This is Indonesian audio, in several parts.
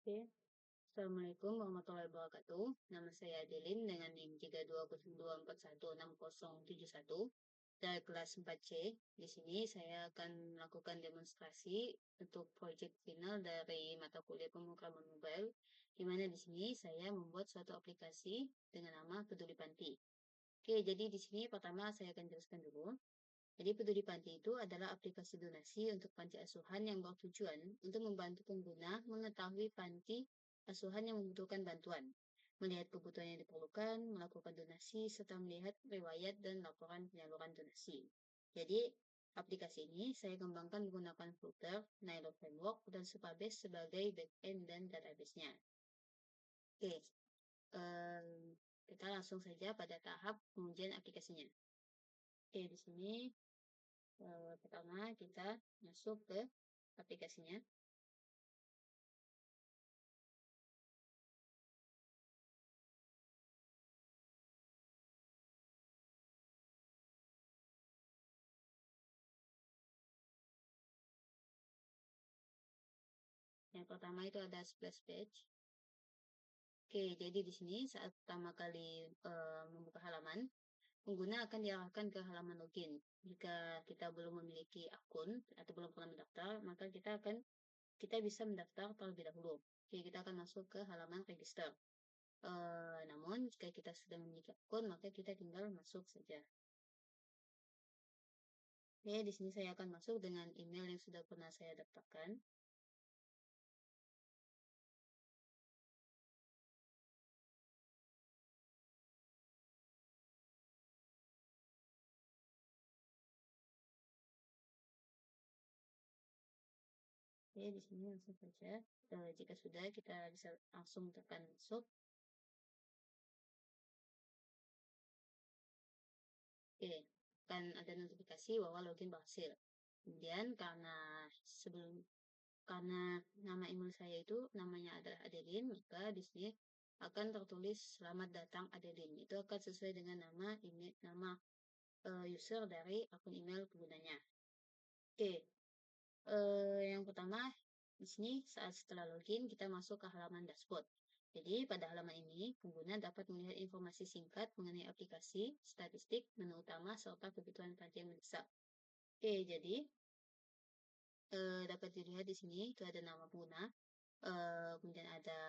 Oke. Assalamualaikum warahmatullahi wabarakatuh. Nama saya Adeline dengan NIM 3202416071 dari kelas 4C. Di sini saya akan melakukan demonstrasi untuk proyek final dari mata kuliah pemrograman mobile, di mana di sini saya membuat suatu aplikasi dengan nama Peduli Panti. Oke, jadi di sini pertama saya akan jelaskan dulu. Jadi Peduli Panti itu adalah aplikasi donasi untuk panti asuhan yang bertujuan untuk membantu pengguna mengetahui panti asuhan yang membutuhkan bantuan, melihat kebutuhan yang diperlukan, melakukan donasi, serta melihat riwayat dan laporan penyaluran donasi. Jadi, aplikasi ini saya kembangkan menggunakan Flutter, Nilo Framework, dan Supabase sebagai backend dan database-nya. Oke, kita langsung saja pada tahap pengujian aplikasinya. Oke, di sini pertama kita masuk ke aplikasinya. Yang pertama itu ada splash page. Oke, jadi di sini saat pertama kali membuka halaman, pengguna akan diarahkan ke halaman login. Jika kita belum memiliki akun atau belum pernah mendaftar, maka kita bisa mendaftar terlebih dahulu. Oke, kita akan masuk ke halaman register. Namun jika kita sudah memiliki akun, maka kita tinggal masuk saja. Oke, di sini saya akan masuk dengan email yang sudah pernah saya daftarkan. Oke, di sini langsung saja. Jika sudah, kita bisa langsung tekan masuk. Oke, akan ada notifikasi bahwa login berhasil. Kemudian karena nama email saya itu namanya adalah Adeline, maka di sini akan tertulis selamat datang Adeline. Itu akan sesuai dengan nama user dari akun email penggunanya. Oke, yang pertama di sini saat setelah login kita masuk ke halaman dashboard. Jadi pada halaman ini pengguna dapat melihat informasi singkat mengenai aplikasi, statistik, menu utama, serta kebutuhan panti yang mendesak. Oke, jadi dapat dilihat di sini itu ada nama pengguna, kemudian ada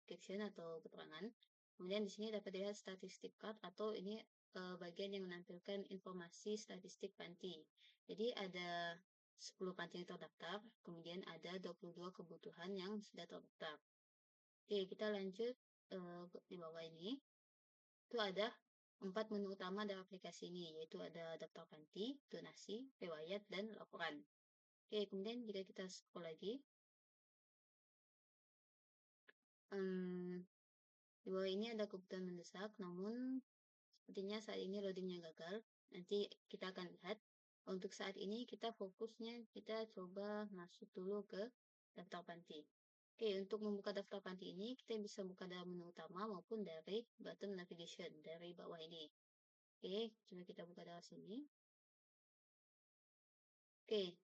caption atau keterangan. Kemudian di sini dapat dilihat statistik card atau ini bagian yang menampilkan informasi statistik panti. Jadi ada 10 panti yang terdaftar, kemudian ada 22 kebutuhan yang sudah terdaftar. Oke, kita lanjut di bawah ini. Itu ada 4 menu utama dari aplikasi ini, yaitu ada daftar panti, donasi, riwayat, dan laporan. Oke, kemudian jika kita scroll lagi, di bawah ini ada kebutuhan mendesak, namun sepertinya saat ini loadingnya gagal. Nanti kita akan lihat. Untuk saat ini kita fokusnya kita coba masuk dulu ke daftar panti. Oke, untuk membuka daftar panti ini kita bisa buka dari menu utama maupun dari button navigation dari bawah ini. Oke, coba kita buka dari sini. Oke,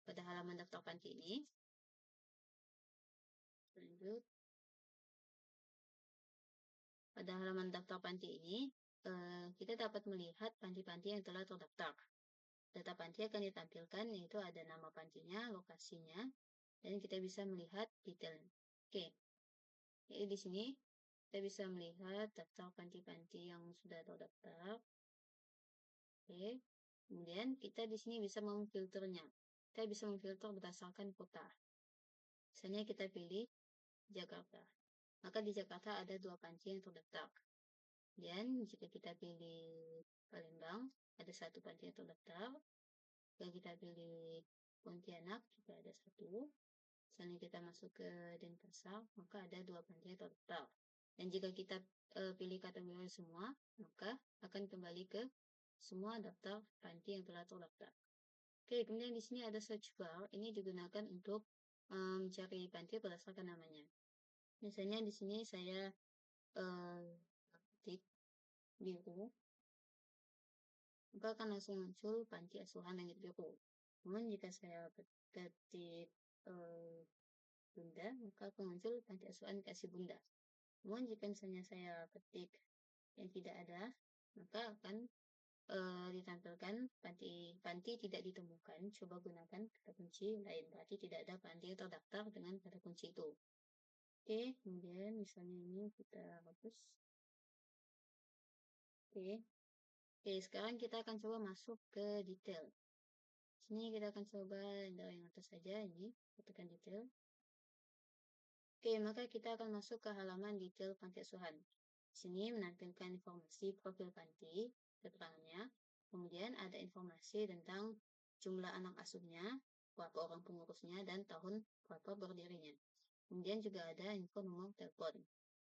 pada halaman daftar panti ini, lanjut. Pada halaman daftar panti ini, kita dapat melihat panti-panti yang telah terdaftar. Data panti akan ditampilkan, yaitu ada nama pantinya, lokasinya, dan kita bisa melihat detail. Oke, jadi di sini kita bisa melihat daftar panti-panti yang sudah terdaftar. Oke, kemudian kita di sini bisa memfilternya. Kita bisa memfilter berdasarkan kota. Misalnya kita pilih Jakarta. Maka di Jakarta ada 2 panti yang terdaftar. Dan jika kita pilih Palembang, ada 1 panti yang terdaftar. Jika kita pilih Pontianak, juga ada 1. Misalnya kita masuk ke Denpasar, maka ada 2 panti yang terdaftar. Dan jika kita pilih kategori semua, maka akan kembali ke semua daftar panti yang telah terdaftar. Oke, kemudian di sini ada search bar. Ini digunakan untuk mencari panti berdasarkan namanya. Misalnya di sini saya ketik biru, maka akan langsung muncul panti asuhan langit biru. Namun jika saya ketik Bunda, maka akan muncul panti asuhan kasih Bunda. Namun jika misalnya saya ketik yang tidak ada, maka akan ditampilkan panti tidak ditemukan. Coba gunakan kata kunci lain, berarti tidak ada panti yang terdaftar dengan kata kunci itu. Oke, kemudian misalnya ini kita hapus. Oke, sekarang kita akan coba masuk ke detail. Sini kita akan coba dari yang atas saja, ini tekan detail. Oke, maka kita akan masuk ke halaman detail panti asuhan. Sini menampilkan informasi profil panti, keterangannya. Kemudian ada informasi tentang jumlah anak asuhnya, berapa orang pengurusnya, dan tahun berapa berdirinya. Kemudian juga ada info nomor telepon.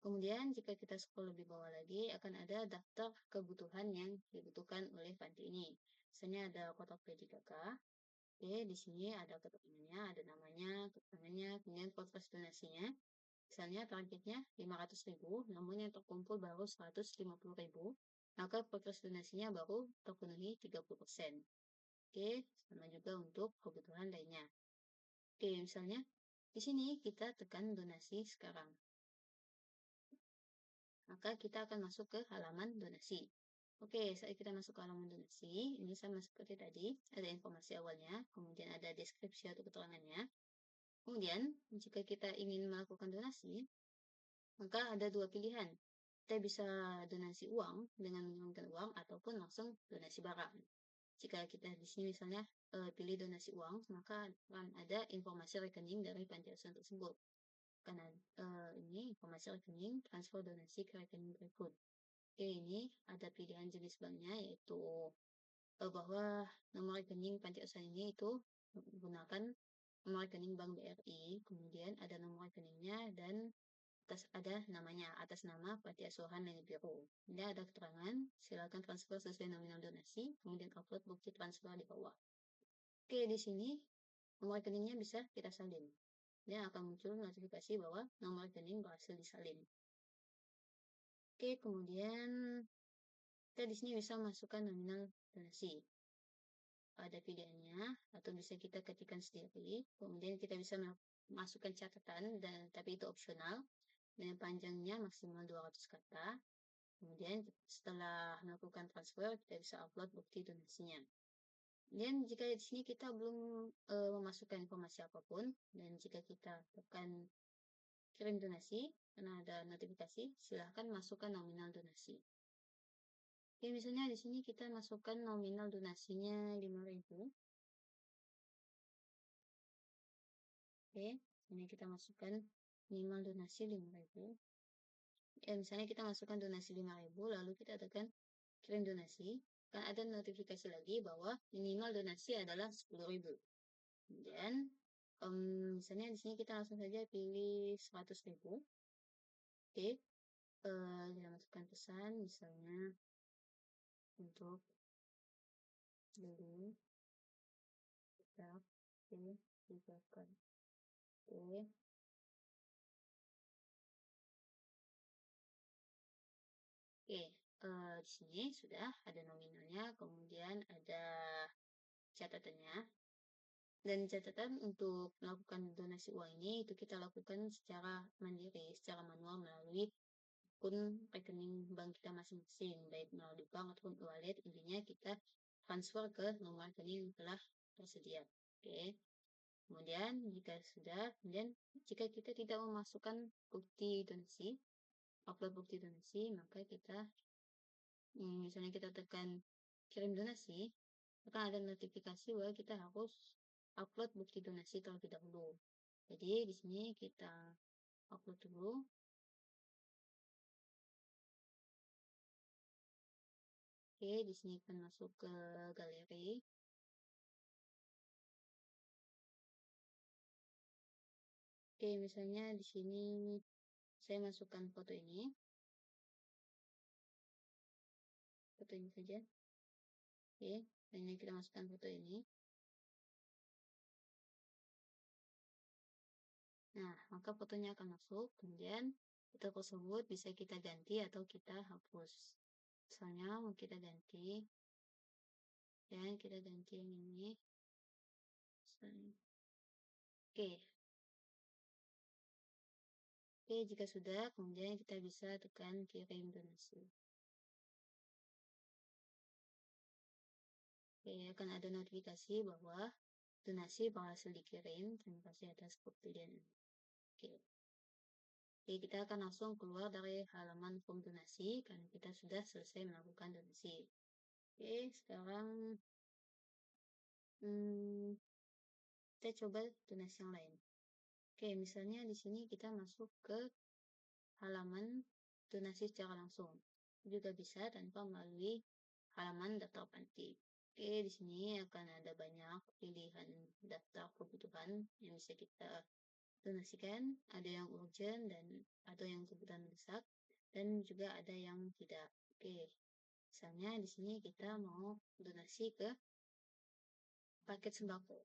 Kemudian jika kita scroll lebih bawah lagi, akan ada daftar kebutuhan yang dibutuhkan oleh panti ini. Misalnya ada kotak P3K. Oke, di sini ada keterangannya, ada namanya, keterangannya, kemudian progres donasinya. Misalnya targetnya 500.000, namun yang terkumpul baru 150.000, maka progres donasinya baru terpenuhi 30%. Oke, sama juga untuk kebutuhan lainnya. Oke, misalnya di sini kita tekan donasi sekarang. Maka kita akan masuk ke halaman donasi. Oke, saat kita masuk ke halaman donasi, ini sama seperti tadi, ada informasi awalnya, kemudian ada deskripsi atau keterangannya. Kemudian, jika kita ingin melakukan donasi, maka ada dua pilihan. Kita bisa donasi uang dengan mengirimkan uang ataupun langsung donasi barang. Jika kita di sini misalnya pilih donasi uang, maka akan ada informasi rekening dari panti asuhan tersebut. Karena ini informasi rekening transfer donasi ke rekening berikut. Oke, ini ada pilihan jenis banknya, yaitu bahwa nomor rekening panti asuhan ini itu menggunakan nomor rekening Bank BRI, kemudian ada nomor rekeningnya dan ada namanya, atas nama panti asuhan Leni Biru. Ini ada keterangan, silakan transfer sesuai nominal donasi, kemudian upload bukti transfer di bawah. Oke, di sini nomor rekeningnya bisa kita salin. Dia akan muncul notifikasi bahwa nomor rekening berhasil disalin. Oke, kemudian kita di sini bisa masukkan nominal donasi. Ada pilihannya, atau bisa kita ketikkan sendiri. Kemudian kita bisa masukkan catatan, tapi itu opsional. Dengan panjangnya maksimal 200 kata. Kemudian setelah melakukan transfer, kita bisa upload bukti donasinya. Dan jika di sini kita belum memasukkan informasi apapun, dan jika kita tekan kirim donasi, karena ada notifikasi, silahkan masukkan nominal donasi. Oke, misalnya di sini kita masukkan nominal donasinya 5.000. Oke, ini kita masukkan minimal donasi 5.000. Misalnya kita masukkan donasi 5.000, lalu kita tekan kirim donasi, kan ada notifikasi lagi bahwa minimal donasi adalah 10.000. Kemudian misalnya di sini kita langsung saja pilih 100.000. Oke, kita masukkan pesan misalnya untuk beli kita dibuatkan. Oke. Oke, di sini sudah ada nominalnya, kemudian ada catatannya. Dan catatan untuk melakukan donasi uang ini itu kita lakukan secara mandiri, secara manual melalui akun rekening bank kita masing-masing, baik melalui bank ataupun e-wallet. Intinya kita transfer ke nomor rekening yang telah tersedia. Oke. Kemudian kemudian jika kita tidak memasukkan bukti donasi, upload bukti donasi, maka kita misalnya kita tekan kirim donasi, akan ada notifikasi bahwa kita harus upload bukti donasi terlebih dahulu. Jadi di sini kita upload dulu. Oke, di sini akan masuk ke galeri. Oke, misalnya di sini saya masukkan foto ini. Foto ini saja. Oke, ini kita masukkan foto ini. Nah, maka fotonya akan masuk. Kemudian foto tersebut bisa kita ganti atau kita hapus. Misalnya mau kita ganti. Dan kita ganti yang ini. Oke. Oke, jika sudah, kemudian kita bisa tekan kirim donasi. Oke, akan ada notifikasi bahwa donasi berhasil dikirim. Terima kasih atas kepedulian. Oke. Oke, kita akan langsung keluar dari halaman form donasi karena kita sudah selesai melakukan donasi. Oke, sekarang kita coba donasi yang lain. Oke, misalnya di sini kita masuk ke halaman donasi secara langsung. Juga bisa tanpa melalui halaman daftar panti. Oke, di sini akan ada banyak pilihan daftar kebutuhan yang bisa kita donasikan. Ada yang urgent dan atau yang kebutuhan mendesak, dan juga ada yang tidak. Oke, misalnya di sini kita mau donasi ke paket sembako.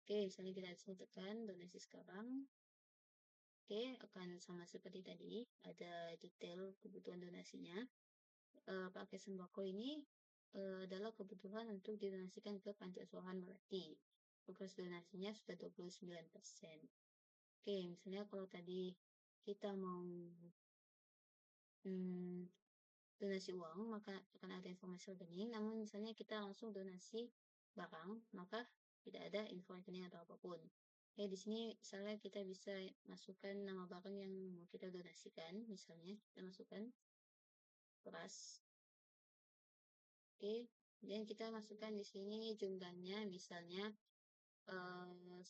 Oke, misalnya kita disini tekan donasi sekarang. Oke, akan sama seperti tadi, ada detail kebutuhan donasinya. Paket sembako ini adalah kebutuhan untuk didonasikan ke panti asuhan Melati. Progres donasinya sudah 29%. Oke, misalnya kalau tadi kita mau donasi uang, maka akan ada informasi rekening. Namun misalnya kita langsung donasi barang, maka tidak ada info rekening atau apapun. Oke, di sini misalnya kita bisa masukkan nama barang yang mau kita donasikan. Misalnya kita masukkan beras. Oke, kemudian kita masukkan di sini jumlahnya misalnya 10,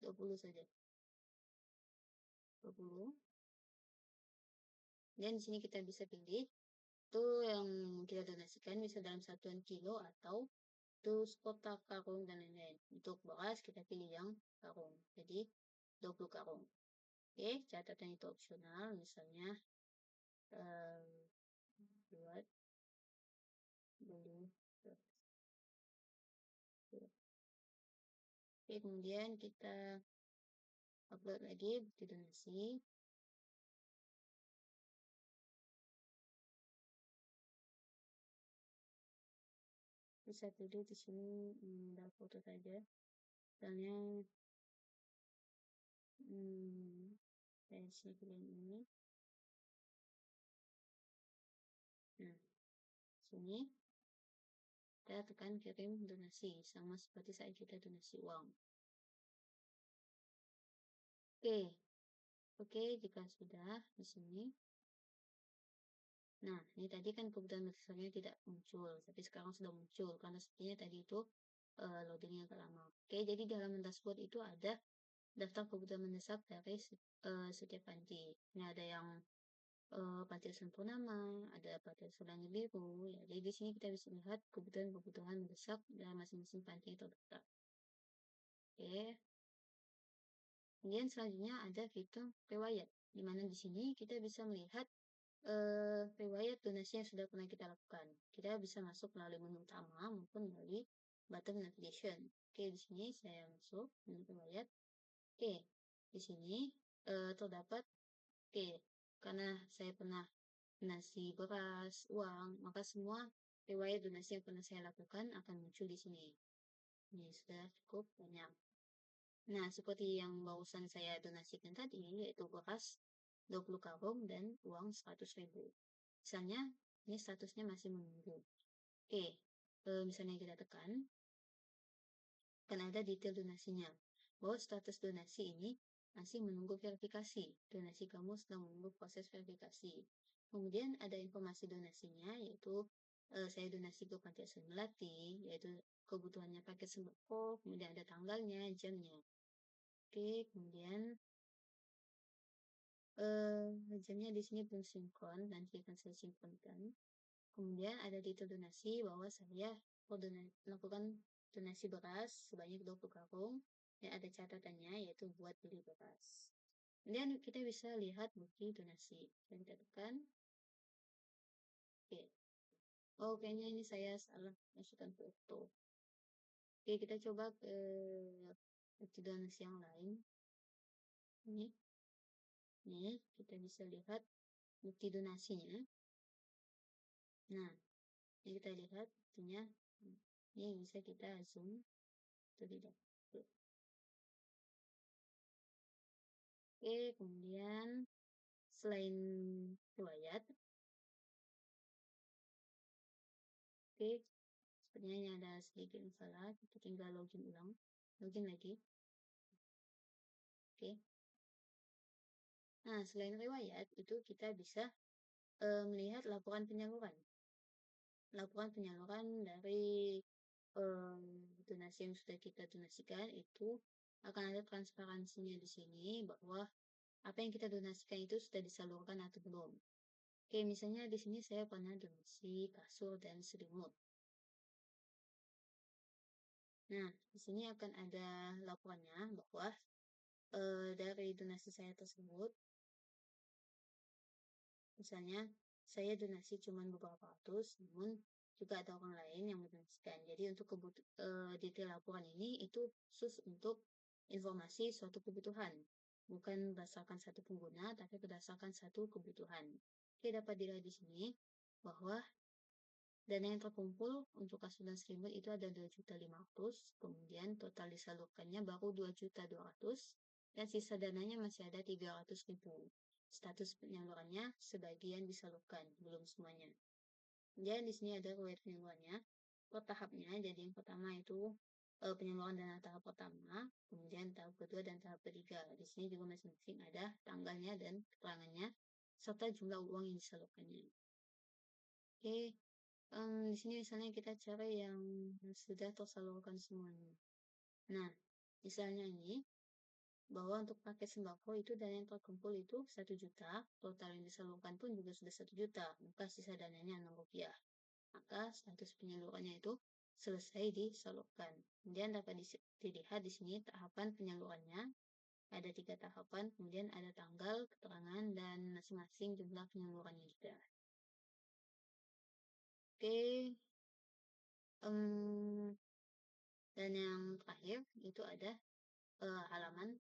20 saja. 20. Dan di sini kita bisa pilih itu yang kita donasikan bisa dalam satuan kilo atau terus kotak, karung, dan lain-lain. Untuk beras kita pilih yang karung, jadi 20 karung. Oke, catatan itu opsional, misalnya buat beli. Oke, kemudian kita upload lagi bukti donasi. Bisa pilih di sini ada foto saja, misalnya saya sini pilih ini. Nah, sini kita tekan kirim donasi, sama seperti saat kita donasi uang. Oke, jika sudah di sini. Nah, ini tadi kan kebutuhan besarnya tidak muncul, tapi sekarang sudah muncul karena sepertinya tadi itu loadingnya agak lama. Oke, jadi di halaman dashboard itu ada daftar kebutuhan mendesak dari setiap panti. Ini ada yang panti asuhan Purnama, ada panti asuhan biru. Ya, jadi di sini kita bisa lihat kebutuhan-kebutuhan mendesak dalam masing-masing panti yang terdaftar. Oke. Kemudian selanjutnya ada fitur riwayat, di mana di sini kita bisa melihat riwayat donasi yang sudah pernah kita lakukan. Kita bisa masuk melalui menu utama maupun melalui button navigation. Oke, di sini saya masuk menu riwayat. Oke, di sini terdapat, karena saya pernah donasi beras, uang, maka semua riwayat donasi yang pernah saya lakukan akan muncul di sini. Ini sudah cukup banyak. Nah, seperti yang barusan saya donasikan tadi, yaitu beras 20 karung dan uang 100.000. Misalnya, ini statusnya masih menunggu. Oke, misalnya kita tekan, akan ada detail donasinya. Bahwa status donasi ini masih menunggu verifikasi. Donasi kamu sedang menunggu proses verifikasi. Kemudian ada informasi donasinya, yaitu saya donasi ke Panti Asuhan Melati, yaitu kebutuhannya paket sembako, kemudian ada tanggalnya, jamnya. Oke, kemudian jamnya di sini belum sinkron, nanti akan saya sinkronkan. Kemudian ada detail donasi bahwa saya melakukan donasi beras sebanyak 20 karung dan ada catatannya yaitu buat beli beras. Kemudian kita bisa lihat bukti donasi. Dan kita tekan. Oke. Oh, kayaknya ini saya salah masukkan foto. Oke, kita coba ke bukti donasi yang lain. Ini kita bisa lihat bukti donasinya. Nah, ini kita lihat buktinya. Ini bisa kita zoom atau tidak. Oke, kemudian selain riwayat, oke, sepertinya ini ada sedikit masalah, kita tinggal login ulang, login lagi, oke. Nah, selain riwayat, itu kita bisa melihat laporan penyaluran. Laporan penyaluran dari donasi yang sudah kita donasikan itu akan ada transparansinya di sini bahwa apa yang kita donasikan itu sudah disalurkan atau belum. Oke, misalnya di sini saya pernah donasi kasur dan selimut. Nah, di sini akan ada laporannya bahwa dari donasi saya tersebut, misalnya saya donasi cuma beberapa ratus, namun juga ada orang lain yang mendonasikan. Jadi untuk detail laporan ini itu khusus untuk informasi suatu kebutuhan, bukan berdasarkan satu pengguna, tapi berdasarkan satu kebutuhan. Oke, dapat dilihat di sini bahwa dana yang terkumpul untuk kasur dan selimut itu ada 2.500.000, kemudian total disalurkannya baru 2.200.000, dan sisa dananya masih ada 300.000. Status penyalurannya sebagian disalurkan, belum semuanya. Dan di sini ada riwayat penyalurannya per tahapnya. Jadi yang pertama itu penyaluran dana tahap pertama, kemudian tahap kedua dan tahap ketiga. Di sini juga masing-masing ada tanggalnya dan keterangannya serta jumlah uang yang disalurkannya. Oke, di sini misalnya kita cari yang sudah tersalurkan semuanya. Nah, misalnya ini bahwa untuk paket sembako itu dana yang terkumpul itu 1 juta, total yang disalurkan pun juga sudah 1 juta, maka sisa dananya 6 rupiah. Maka status penyalurannya itu selesai disalurkan. Kemudian dapat dilihat di sini tahapan penyalurannya. Ada 3 tahapan, kemudian ada tanggal, keterangan, dan masing-masing jumlah penyalurannya juga. Oke, dan yang terakhir itu ada halaman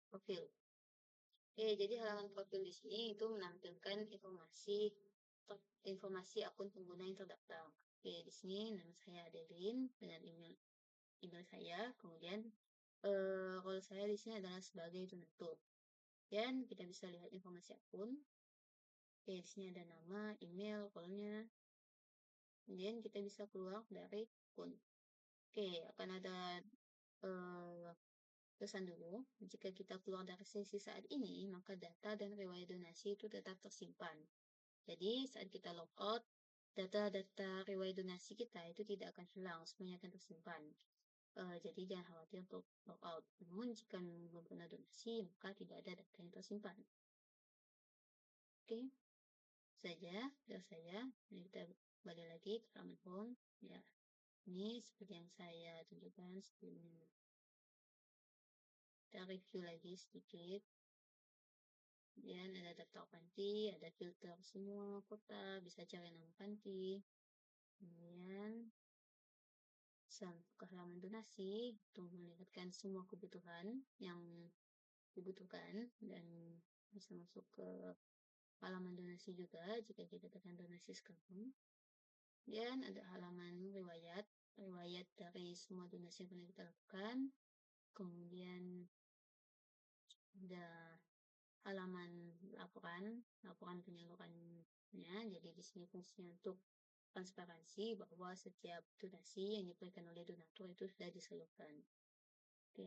profil. Oke, jadi halaman profil di sini itu menampilkan informasi akun pengguna yang terdaftar. Oke, di sini nama saya Adeline dengan email saya, kemudian role saya di sini adalah sebagai donatur. Dan kita bisa lihat informasi akun. Oke, di sini ada nama, email, role-nya. Kemudian kita bisa keluar dari akun. Oke, akan ada pesan dulu, jika kita keluar dari sesi saat ini, maka data dan riwayat donasi itu tetap tersimpan. Jadi, saat kita logout, data-data riwayat donasi kita itu tidak akan hilang, semuanya akan tersimpan. Jadi, jangan khawatir untuk logout. Namun, jika belum pernah donasi, maka tidak ada data yang tersimpan. Oke, saja dari saya. Nah, kita balik lagi ke halaman home. Ya, ini seperti yang saya tunjukkan sebelumnya. Kita review lagi sedikit. Kemudian ada daftar panti, ada filter semua kota, bisa cari nama panti. Kemudian ke halaman donasi untuk melihatkan semua kebutuhan yang dibutuhkan dan bisa masuk ke halaman donasi juga jika kita tekan donasi sekarang. Dan ada halaman riwayat dari semua donasi yang pernah kita lakukan. Kemudian ada halaman laporan penyalurannya. Jadi di sini fungsinya untuk transparansi bahwa setiap donasi yang diberikan oleh donatur itu sudah disalurkan. Oke.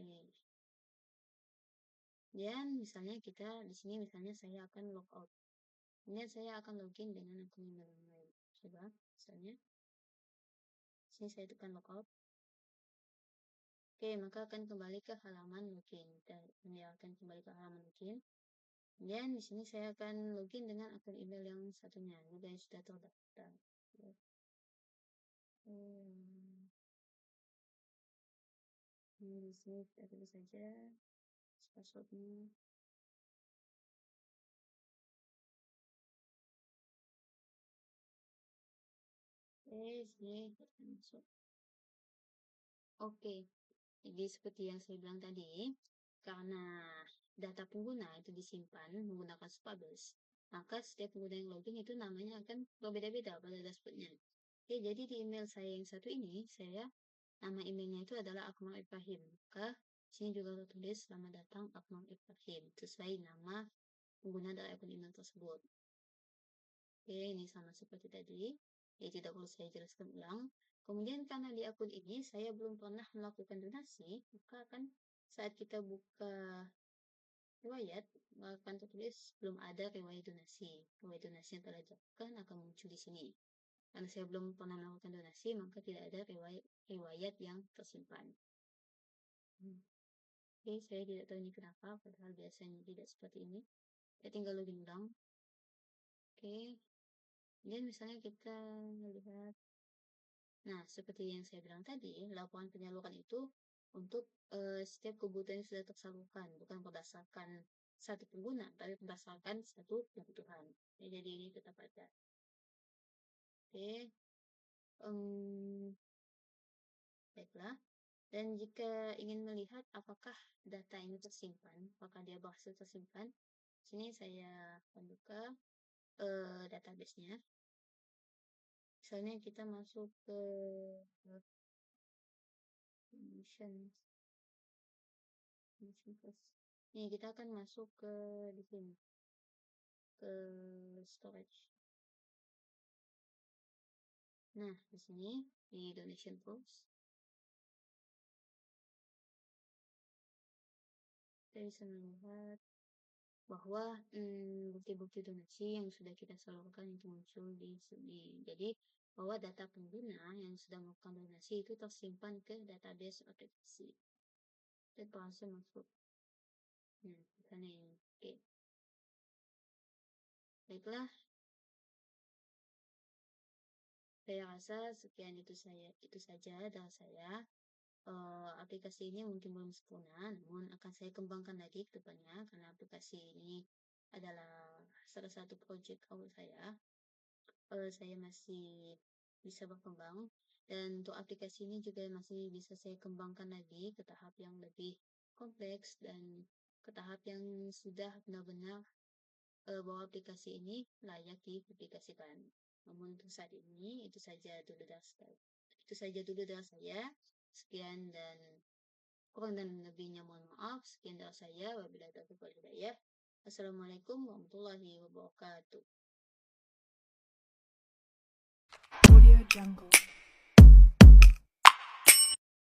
Dan misalnya kita di sini misalnya saya akan logout. Kemudian saya akan login dengan akun email yang lain. Coba misalnya sini saya tekan logout. Oke, maka akan kembali ke halaman login. Dia akan kembali ke halaman login. Dan di sini saya akan login dengan akun email yang satunya, juga yang sudah terdaftar. Di sini kita tulis saja passwordnya. Sini kita masuk. Oke, jadi seperti yang saya bilang tadi, karena data pengguna itu disimpan menggunakan Supabase, maka setiap pengguna yang login itu namanya akan berbeda-beda pada dashboardnya. Oke, jadi di email saya yang satu ini, nama emailnya itu adalah Akmal Ibrahim. Maka Sini juga tertulis selamat datang Akmal Ibrahim sesuai nama pengguna dari akun email tersebut. Oke, ini sama seperti tadi. Ya, tidak perlu saya jelaskan ulang. Kemudian karena di akun ini saya belum pernah melakukan donasi, maka kan saat kita buka riwayat akan tertulis belum ada riwayat donasi. Riwayat donasi yang telah dilakukan akan muncul di sini. Karena saya belum pernah melakukan donasi, maka tidak ada riwayat yang tersimpan. Oke, saya tidak tahu ini kenapa, padahal biasanya tidak seperti ini. Saya tinggal login ulang. Oke, dan misalnya kita melihat, nah seperti yang saya bilang tadi, laporan penyaluran itu untuk setiap kebutuhan yang sudah tersalurkan, bukan berdasarkan satu pengguna, tapi berdasarkan satu kebutuhan. Ya, jadi ini tetap ada. Oke, baiklah. Dan jika ingin melihat apakah data ini tersimpan, apakah dia berhasil tersimpan, sini saya akan buka database-nya. Misalnya kita masuk ke mission first. Nih kita akan masuk ke di sini ke storage. Nah di sini di donation flows kita bisa melihat bahwa bukti-bukti donasi yang sudah kita salurkan itu muncul di sini. Jadi bahwa data pengguna yang sudah melakukan donasi itu tersimpan ke database aplikasi. Kita langsung masuk. Nah, misalnya ini. Oke. Baiklah. Saya rasa sekian itu saja dari saya. Aplikasi ini mungkin belum sempurna, namun akan saya kembangkan lagi ke depannya karena aplikasi ini adalah salah satu project awal saya. Saya masih bisa berkembang dan untuk aplikasi ini juga masih bisa saya kembangkan lagi ke tahap yang lebih kompleks dan ke tahap yang sudah benar-benar bahwa aplikasi ini layak dipublikasikan. Namun untuk saat ini itu saja dulu dari saya. Sekian dan kurang dan lebihnya mohon maaf. Sekian dari saya. Wabillahi taufiq wal hidayah. Assalamualaikum warahmatullahi wabarakatuh. Audio Jungle.